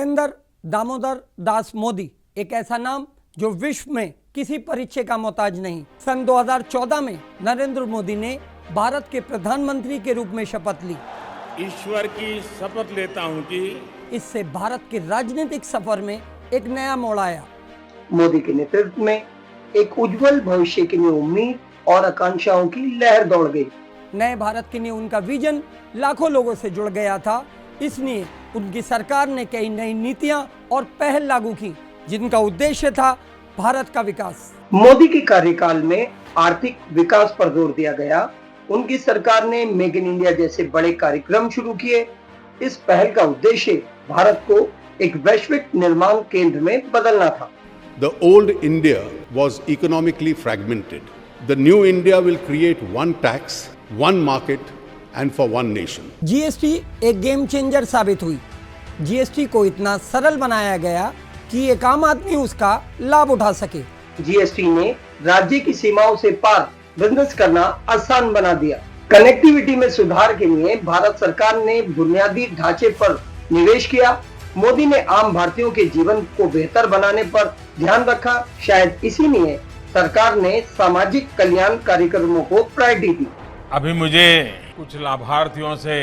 नरेंद्र दामोदर दास मोदी एक ऐसा नाम जो विश्व में किसी परिचय का मोहताज नहीं। सन 2014 में नरेंद्र मोदी ने भारत के प्रधानमंत्री के रूप में शपथ ली। ईश्वर की शपथ लेता हूं कि इससे भारत के राजनीतिक सफर में एक नया मोड़ आया। मोदी के नेतृत्व में एक उज्जवल भविष्य के लिए उम्मीद और आकांक्षाओं की लहर दौड़ गई। नए भारत के लिए उनका विजन लाखों लोगों से जुड़ गया था। इसलिए उनकी सरकार ने कई नई नीतियां और पहल लागू की जिनका उद्देश्य था भारत का विकास। मोदी के कार्यकाल में आर्थिक विकास पर जोर दिया गया। उनकी सरकार ने मेक इन इंडिया जैसे बड़े कार्यक्रम शुरू किए। इस पहल का उद्देश्य भारत को एक वैश्विक निर्माण केंद्र में बदलना था। The old India was economically fragmented. The new India will create one tax, one market and for one nation. GST एक गेम चेंजर साबित हुई। जीएसटी को इतना सरल बनाया गया कि एक आम आदमी उसका लाभ उठा सके। जीएसटी ने राज्य की सीमाओं से पार बिजनेस करना आसान बना दिया। कनेक्टिविटी में सुधार के लिए भारत सरकार ने बुनियादी ढांचे पर निवेश किया। मोदी ने आम भारतीयों के जीवन को बेहतर बनाने पर ध्यान रखा। शायद इसीलिए सरकार ने सामाजिक कल्याण कार्यक्रमों को प्रायोरिटी दी। अभी मुझे कुछ लाभार्थियों से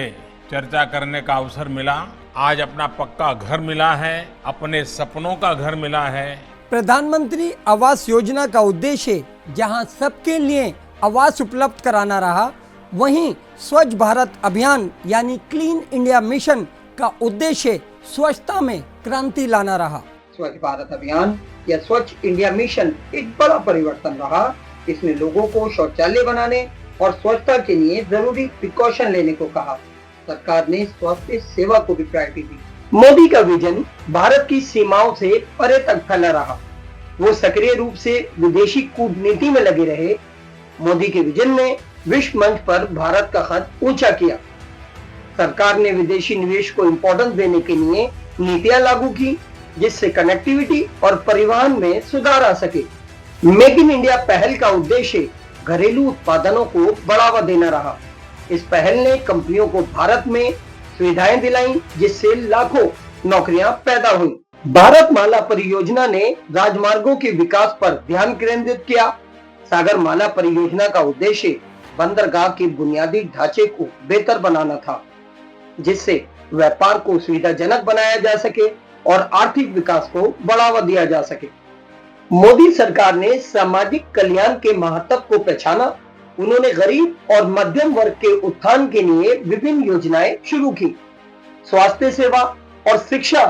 चर्चा करने का अवसर मिला। आज अपना पक्का घर मिला है, अपने सपनों का घर मिला है। प्रधानमंत्री आवास योजना का उद्देश्य जहां सबके लिए आवास उपलब्ध कराना रहा, वहीं स्वच्छ भारत अभियान यानी क्लीन इंडिया मिशन का उद्देश्य स्वच्छता में क्रांति लाना रहा। स्वच्छ भारत अभियान या स्वच्छ इंडिया मिशन एक बड़ा परिवर्तन रहा। इसने लोगों को शौचालय बनाने और स्वच्छता के लिए जरूरी प्रिकॉशन लेने को कहा। सरकार ने स्वास्थ्य सेवा को भी प्रायोरिटी दी। मोदी का विजन भारत की सीमाओं से परे तक फैला रहा। वो सक्रिय रूप से विदेशी कूटनीति में लगे रहे। मोदी के विजन ने विश्व मंच पर भारत का कद ऊंचा किया। सरकार ने विदेशी निवेश को इम्पोर्टेंस देने के लिए नीतियां लागू की जिससे कनेक्टिविटी और परिवहन में सुधार आ सके। मेक इन इंडिया पहल का उद्देश्य घरेलू उत्पादनों को बढ़ावा देना रहा। इस पहल ने कंपनियों को भारत में सुविधाएं दिलाई जिससे लाखों नौकरियां पैदा हुई। भारत माला परियोजना ने राजमार्गों के विकास पर ध्यान केंद्रित किया। सागर माला परियोजना का उद्देश्य बंदरगाह के बुनियादी ढांचे को बेहतर बनाना था जिससे व्यापार को सुविधाजनक बनाया जा सके और आर्थिक विकास को बढ़ावा दिया जा सके। मोदी सरकार ने सामाजिक कल्याण के महत्व को पहचाना। उन्होंने गरीब और मध्यम वर्ग के उत्थान के लिए विभिन्न योजनाएं शुरू की। स्वास्थ्य सेवा और शिक्षा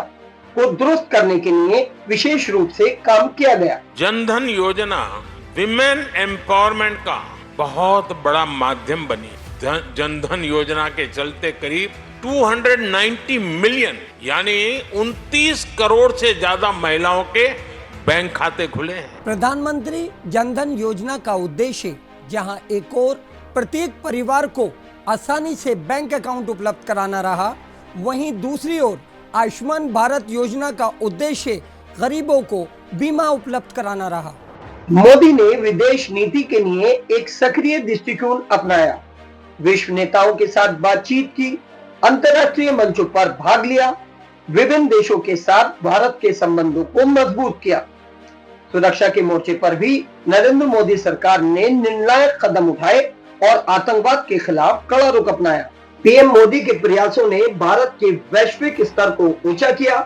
को दुरुस्त करने के लिए विशेष रूप से काम किया गया। जनधन योजना विमेन एम्पावरमेंट का बहुत बड़ा माध्यम बनी। जनधन योजना के चलते करीब 290 मिलियन यानी 29 करोड़ से ज्यादा महिलाओं के बैंक खाते खुले हैं। प्रधानमंत्री जनधन योजना का उद्देश्य जहां एक और प्रत्येक परिवार को आसानी से बैंक अकाउंट उपलब्ध कराना रहा, वहीं दूसरी ओर आयुष्मान भारत योजना का उद्देश्य गरीबों को बीमा उपलब्ध कराना रहा। मोदी ने विदेश नीति के लिए एक सक्रिय दृष्टिकोण अपनाया। विश्व नेताओं के साथ बातचीत की, अंतर्राष्ट्रीय मंचों पर भाग लिया, विभिन्न देशों के साथ भारत के संबंधों को मजबूत किया। सुरक्षा के मोर्चे पर भी नरेंद्र मोदी सरकार ने निर्णायक कदम उठाए और आतंकवाद के खिलाफ कड़ा रुख अपनाया। पीएम मोदी के प्रयासों ने भारत के वैश्विक स्तर को ऊंचा किया।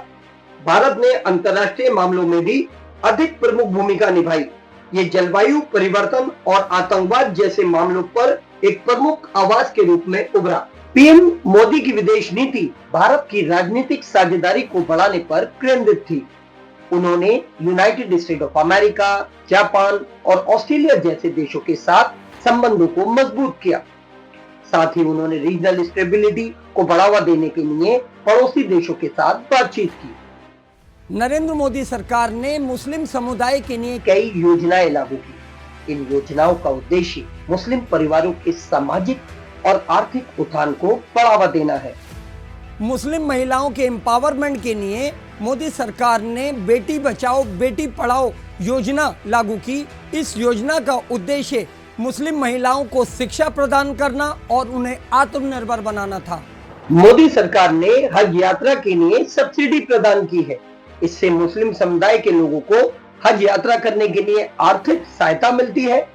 भारत ने अंतर्राष्ट्रीय मामलों में भी अधिक प्रमुख भूमिका निभाई। ये जलवायु परिवर्तन और आतंकवाद जैसे मामलों पर एक प्रमुख आवाज के रूप में उभरा। पीएम मोदी की विदेश नीति भारत की राजनीतिक साझेदारी को बढ़ाने पर केंद्रित थी। उन्होंने United state of America, Japan और ऑस्ट्रेलिया जैसे देशों के साथ संबंधों को मजबूत किया। साथ ही उन्होंने रीजनल स्टेबिलिटी को बढ़ावा देने के लिए पड़ोसी देशों के साथ बातचीत की। नरेंद्र मोदी सरकार ने मुस्लिम समुदाय के लिए कई योजनाएं लागू की। इन योजनाओं का उद्देश्य मुस्लिम परिवारों के सामाजिक और आर्थिक उत्थान को बढ़ावा देना है। मुस्लिम महिलाओं के एम्पावरमेंट के लिए मोदी सरकार ने बेटी बचाओ बेटी पढ़ाओ योजना लागू की। इस योजना का उद्देश्य मुस्लिम महिलाओं को शिक्षा प्रदान करना और उन्हें आत्मनिर्भर बनाना था। मोदी सरकार ने हज यात्रा के लिए सब्सिडी प्रदान की है। इससे मुस्लिम समुदाय के लोगों को हज यात्रा करने के लिए आर्थिक सहायता मिलती है।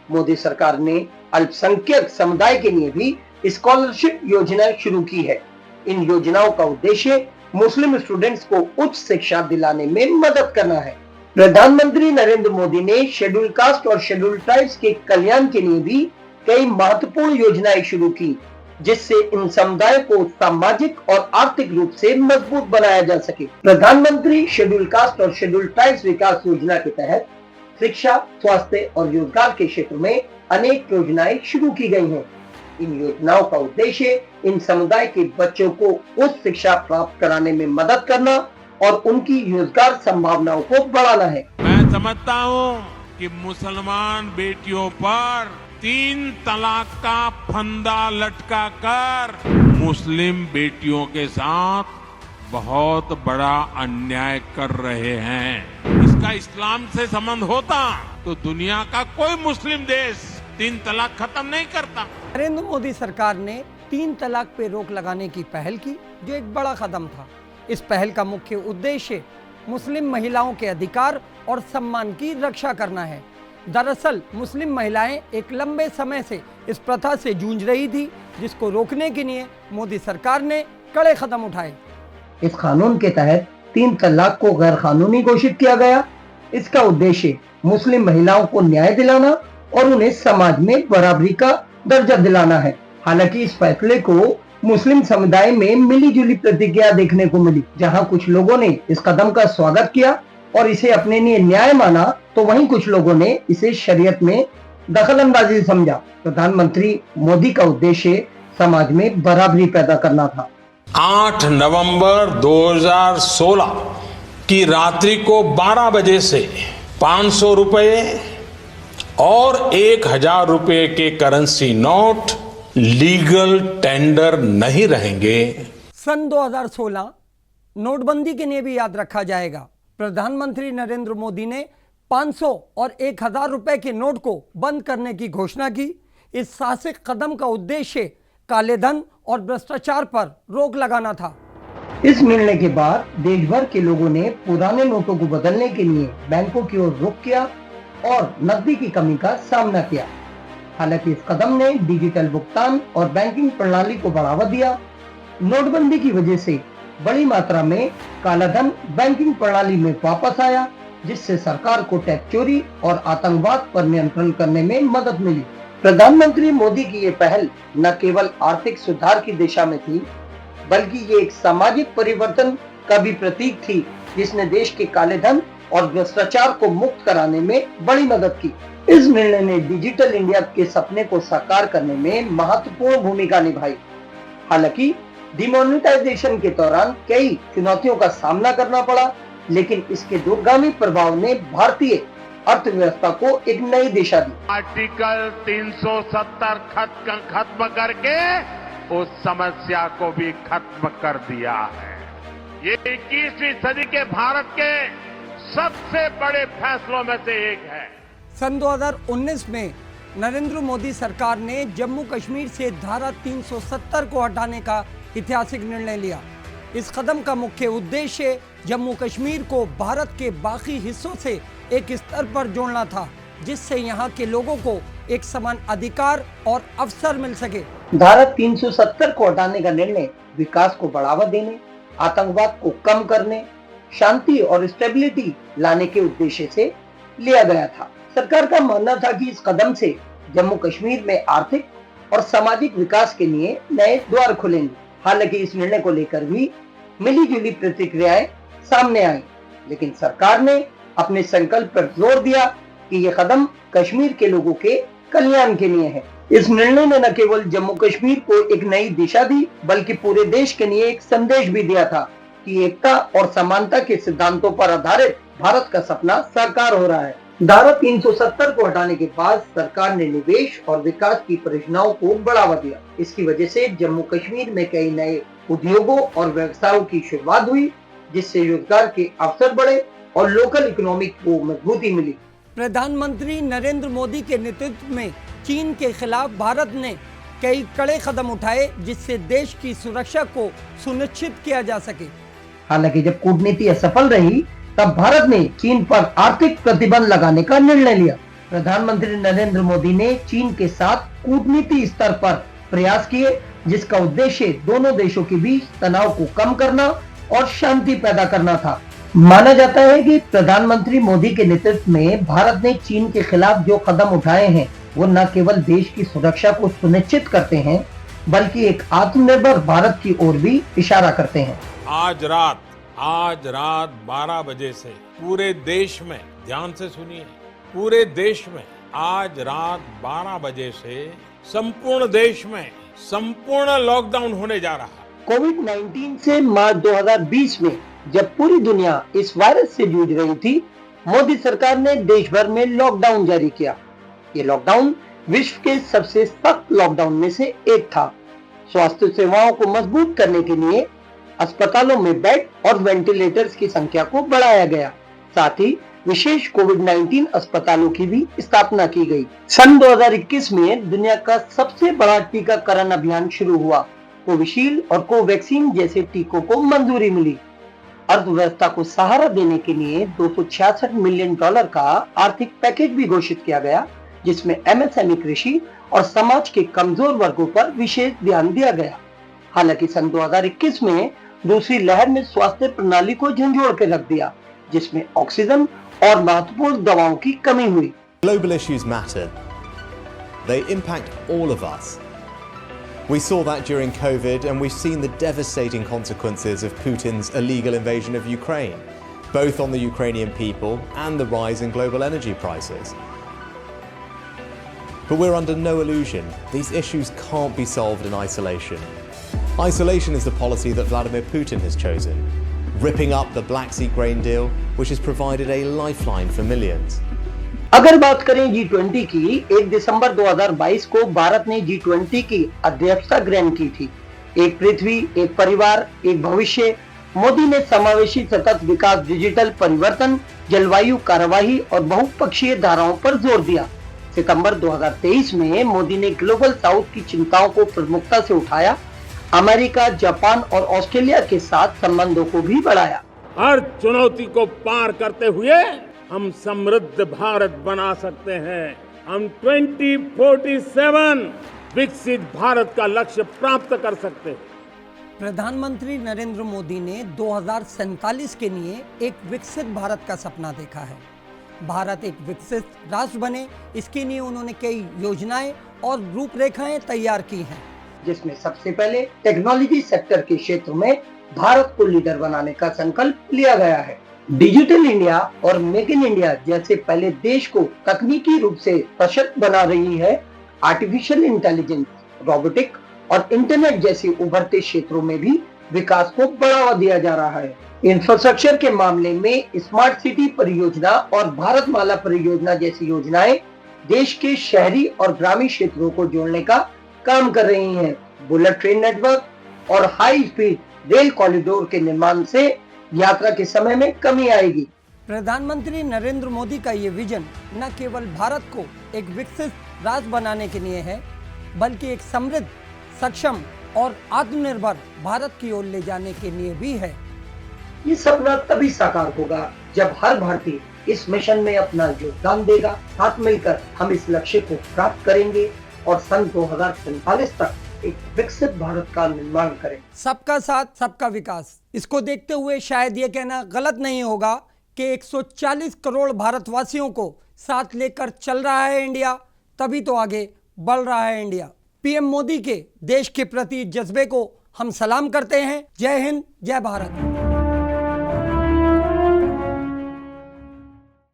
मोदी सरकार ने अल्पसंख्यक समुदाय के लिए भी स्कॉलरशिप योजना शुरू की है। इन योजनाओं का उद्देश्य मुस्लिम स्टूडेंट्स को उच्च शिक्षा दिलाने में मदद करना है। प्रधानमंत्री नरेंद्र मोदी ने शेड्यूल कास्ट और शेड्यूल ट्राइब्स के कल्याण के लिए भी कई महत्वपूर्ण योजनाएं शुरू की, जिससे इन समुदायों को सामाजिक और आर्थिक रूप से मजबूत बनाया जा सके। प्रधानमंत्री शेड्यूल कास्ट और शेड्यूल ट्राइब्स विकास योजना के तहत शिक्षा, स्वास्थ्य और रोजगार के क्षेत्र में अनेक योजनाएं शुरू की गई हैं। इन योजनाओं का उद्देश्य इन समुदाय के बच्चों को उच्च शिक्षा प्राप्त कराने में मदद करना और उनकी रोजगार संभावनाओं को बढ़ाना है। मैं समझता हूँ कि मुसलमान बेटियों पर 3 तलाक का फंदा लटका कर मुस्लिम बेटियों के साथ बहुत बड़ा अन्याय कर रहे हैं। इसका इस्लाम से संबंध होता तो दुनिया का कोई मुस्लिम देश 3 तलाक खत्म नहीं करता। नरेंद्र मोदी सरकार ने 3 तलाक पे रोक लगाने की पहल की, जो एक बड़ा कदम था। इस पहल का मुख्य उद्देश्य मुस्लिम महिलाओं के अधिकार और सम्मान की रक्षा करना है। दरअसल मुस्लिम महिलाएं एक लंबे समय से इस प्रथा से जूझ रही थी, जिसको रोकने के लिए मोदी सरकार ने कड़े कदम उठाए। इस कानून के तहत 3 तलाक को गैर कानूनी घोषित किया गया। इसका उद्देश्य मुस्लिम महिलाओं को न्याय दिलाना और उन्हें समाज में बराबरी का दर्जा दिलाना है। हालांकि इस फैसले को मुस्लिम समुदाय में मिलीजुली प्रतिक्रिया देखने को मिली। जहां कुछ लोगों ने इस कदम का स्वागत किया और इसे अपने लिए न्याय माना, तो वहीं कुछ लोगों ने इसे शरीयत में दखलंदाजी समझा। प्रधानमंत्री मोदी का उद्देश्य समाज में बराबरी पैदा करना था। 8 नवंबर 2016 की रात्रि को 12 बजे से 500 रुपए और 1000 रुपए के करेंसी नोट लीगल टेंडर नहीं रहेंगे। सन 2016 नोटबंदी के लिए भी याद रखा जाएगा। प्रधानमंत्री नरेंद्र मोदी ने 500 और 1000 रुपए के नोट को बंद करने की घोषणा की। इस साहसिक कदम का उद्देश्य काले धन और भ्रष्टाचार पर रोक लगाना था। इस निर्णय के बाद देश भर के लोगों ने पुराने नोटों को बदलने के लिए बैंकों की ओर रुख किया और नकदी की कमी का सामना किया। हालांकि इस कदम ने डिजिटल भुगतान और बैंकिंग प्रणाली को बढ़ावा दिया। नोटबंदी की वजह से बड़ी मात्रा में काला धन बैंकिंग प्रणाली में वापस आया, जिससे सरकार को टैक्स चोरी और आतंकवाद पर नियंत्रण करने में मदद मिली। प्रधानमंत्री मोदी की ये पहल न केवल आर्थिक सुधार की दिशा में थी, बल्कि ये एक सामाजिक परिवर्तन का भी प्रतीक थी, जिसने देश के काले धन और भ्रष्टाचार को मुक्त कराने में बड़ी मदद की। इस निर्णय ने डिजिटल इंडिया के सपने को साकार करने में महत्वपूर्ण भूमिका निभाई। हालांकि डिमोनेटाइजेशन के दौरान कई चुनौतियों का सामना करना पड़ा, लेकिन इसके दूरगामी प्रभाव ने भारतीय अर्थव्यवस्था को एक नई दिशा दी। आर्टिकल 370 खत्म करके उस समस्या को भी खत्म कर दिया है। ये 21वीं सदी के भारत के सबसे बड़े फैसलों में से एक है। सन 2019 में नरेंद्र मोदी सरकार ने जम्मू कश्मीर से धारा 370 को हटाने का ऐतिहासिक निर्णय लिया। इस कदम का मुख्य उद्देश्य जम्मू कश्मीर को भारत के बाकी हिस्सों से एक स्तर पर जोड़ना था, जिससे यहाँ के लोगों को एक समान अधिकार और अवसर मिल सके। धारा 370 को हटाने का निर्णय विकास को बढ़ावा देने, आतंकवाद को कम करने, शांति और स्टेबिलिटी लाने के उद्देश्य से लिया गया था। सरकार का मानना था कि इस कदम से जम्मू कश्मीर में आर्थिक और सामाजिक विकास के लिए नए द्वार खुलेंगे। हालांकि इस निर्णय को लेकर भी मिलीजुली प्रतिक्रियाएं सामने आई, लेकिन सरकार ने अपने संकल्प पर जोर दिया कि यह कदम कश्मीर के लोगों के कल्याण के लिए है। इस निर्णय ने न केवल जम्मू कश्मीर को एक नई दिशा दी, बल्कि पूरे देश के लिए एक संदेश भी दिया था कि एकता और समानता के सिद्धांतों पर आधारित भारत का सपना साकार हो रहा है। धारा 370 को हटाने के बाद सरकार ने निवेश और विकास की परियोजनाओं को बढ़ावा दिया। इसकी वजह से जम्मू कश्मीर में कई नए उद्योगों और व्यवसायों की शुरुआत हुई, जिससे रोजगार के अवसर बढ़े और लोकल इकोनॉमी को मजबूती मिली। प्रधानमंत्री नरेंद्र मोदी के नेतृत्व में चीन के खिलाफ भारत ने कई कड़े कदम उठाए जिससे देश की सुरक्षा को सुनिश्चित किया जा सके। हालांकि जब कूटनीति असफल रही तब भारत ने चीन पर आर्थिक प्रतिबंध लगाने का निर्णय लिया। प्रधानमंत्री नरेंद्र मोदी ने चीन के साथ कूटनीति स्तर पर प्रयास किए जिसका उद्देश्य दोनों देशों के बीच तनाव को कम करना और शांति पैदा करना था। माना जाता है कि प्रधानमंत्री मोदी के नेतृत्व में भारत ने चीन के खिलाफ जो कदम उठाए हैं वो न केवल देश की सुरक्षा को सुनिश्चित करते हैं बल्कि एक आत्मनिर्भर भारत की ओर भी इशारा करते हैं। आज रात 12 बजे से पूरे देश में, ध्यान से सुनिए, पूरे देश में आज रात 12 बजे से संपूर्ण देश में संपूर्ण लॉकडाउन होने जा रहा है। कोविड-19 से मार्च 2020 में जब पूरी दुनिया इस वायरस से जूझ रही थी, मोदी सरकार ने देश भर में लॉकडाउन जारी किया। ये लॉकडाउन विश्व के सबसे सख्त लॉकडाउन में से एक था। स्वास्थ्य सेवाओं को मजबूत करने के लिए अस्पतालों में बेड और वेंटिलेटर्स की संख्या को बढ़ाया गया। साथ ही विशेष कोविड-19 अस्पतालों की भी स्थापना की गई। सन 2021 में दुनिया का सबसे बड़ा टीकाकरण अभियान शुरू हुआ। कोविशील्ड और कोवैक्सीन जैसे टीकों को मंजूरी मिली। अर्थव्यवस्था को सहारा देने के लिए $266 मिलियन का आर्थिक पैकेज भी घोषित किया गया, जिसमें एमएसएमई, कृषि और समाज के कमजोर वर्गों पर विशेष ध्यान दिया गया। हालांकि सन 2021 में दूसरी लहर में स्वास्थ्य प्रणाली को झंझोड़ के रख दिया, जिसमें ऑक्सीजन और महत्वपूर्ण दवाओं की कमी हुई। Global issues matter. They impact all of us. We saw that during COVID, and we've seen the devastating consequences of Putin's illegal invasion of Ukraine, both on the Ukrainian people and the rise in global energy prices. But we're under no illusion. These issues can't be solved in isolation. Isolation is the policy that Vladimir Putin has chosen, ripping up the Black Sea grain deal, which has provided a lifeline for millions. अगर बात करें G20 की, 1 दिसंबर 2022 को भारत ने G20 की अध्यक्षता ग्रहण की थी। एक पृथ्वी, एक परिवार, एक भविष्य। मोदी ने समावेशी सतत विकास, डिजिटल परिवर्तन, जलवायु कार्यवाही और बहुपक्षीय धाराओं पर जोर दिया। सितंबर 2023 में मोदी ने ग्लोबल साउथ की चिंताओं को प्रमुखता से उठाया। अमेरिका, जापान और ऑस्ट्रेलिया के साथ संबंधों को भी बढ़ाया। हर चुनौती को पार करते हुए हम समृद्ध भारत बना सकते हैं। हम 2047 विकसित भारत का लक्ष्य प्राप्त कर सकते हैं। प्रधानमंत्री नरेंद्र मोदी ने 2047 के लिए एक विकसित भारत का सपना देखा है। भारत एक विकसित राष्ट्र बने, इसके लिए उन्होंने कई योजनाएं और रूपरेखाएं तैयार की हैं, जिसमें सबसे पहले टेक्नोलॉजी सेक्टर के क्षेत्र में भारत को लीडर बनाने का संकल्प लिया गया है। डिजिटल इंडिया और मेक इन इंडिया जैसे पहले देश को तकनीकी रूप से सशक्त बना रही है। आर्टिफिशियल इंटेलिजेंस, रोबोटिक और इंटरनेट जैसे उभरते क्षेत्रों में भी विकास को बढ़ावा दिया जा रहा है। इंफ्रास्ट्रक्चर के मामले में स्मार्ट सिटी परियोजना और भारतमाला परियोजना जैसी योजनाएं देश के शहरी और ग्रामीण क्षेत्रों को जोड़ने का काम कर रही हैं। बुलेट ट्रेन नेटवर्क और हाई स्पीड रेल कॉरिडोर के निर्माण से यात्रा के समय में कमी आएगी। प्रधानमंत्री नरेंद्र मोदी का ये विजन न केवल भारत को एक विकसित राष्ट्र बनाने के लिए है, बल्कि एक समृद्ध, सक्षम और आत्मनिर्भर भारत की ओर ले जाने के लिए भी है। ये सपना तभी साकार होगा जब हर भारतीय इस मिशन में अपना योगदान देगा। साथ मिलकर हम इस लक्ष्य को प्राप्त करेंगे और सन 2047 तक एक विकसित भारत का निर्माण करें। सबका साथ, सबका विकास, इसको देखते हुए शायद ये कहना गलत नहीं होगा कि 140 करोड़ भारतवासियों को साथ लेकर चल रहा है इंडिया, तभी तो आगे बढ़ रहा है इंडिया। पीएम मोदी के देश के प्रति जज्बे को हम सलाम करते हैं। जय हिंद, जय भारत।